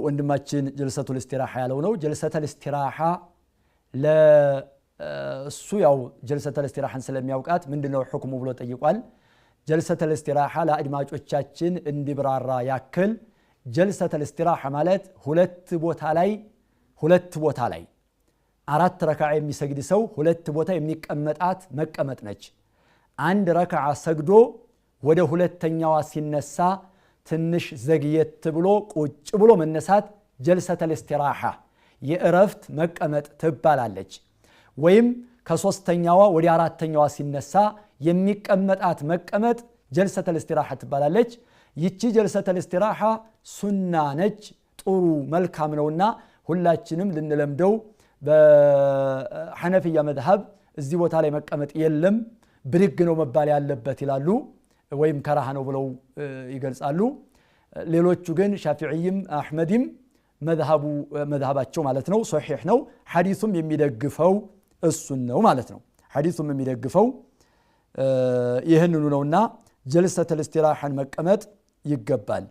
ወንድማችን ጀልሰቱል ኢስቲራሃ ያለው ነው ጀልሰቱል ኢስቲራሃ ለሱ ያው ጀልሰቱል ኢስቲራሃን ስለሚያውቃት ምንድነው ሁክሙ ብሎ ጠይቋል ጀልሰቱል ኢስቲራሃ ለአድማጮቻችን እንዲብራራ ያክል ጀልሰቱል ኢስቲራሃ ማለት ሁለት ቦታ ላይ አራት ረካዓ የሚሰግድ ሰው ሁለት ቦታ የሚቀመጣት መቀመጥ ነች አንድ ረካዓ ሰግዶ ወደ ሁለተኛዋ ሲነሳ ትንሽ ዘግየት ብሎ ቁጭ ብሎ መነሳት ጀልሰቱል ኢስቲራሃ የእረፍት መቀመጥ ትባላለች ወይም ከሶስተኛዋ ወደ አራተኛዋ ሲነሳ የሚቀመጣት መቀመጥ ጀልሰቱል ኢስቲራሃ ትባላለች ይቺ ጀልሰቱል ኢስቲራሃ ሱና ነች ጥሩ መልካም ነውና ሁላችንም ልንለምደው በሐነፊያ መዝሐብ እዚህ ቦታ ላይ መቀመጥ የለም ብድግ ነው መባል ያለበት ይላሉ ወይም ከራህ ነው ብለው ይገልጻሉ ሌሎቹ ግን ሻፊዒም አህመድም መዝሐባቸው ማለት ነው ሶሒህ ነው ሐዲሱም የሚደግፈው እሱን ነው ማለት ነው ሐዲሱም የሚደግፈው ይሄንኑ ነውና ጀልሰቱል ኢስቲራሃን መቀመጥ ይገባል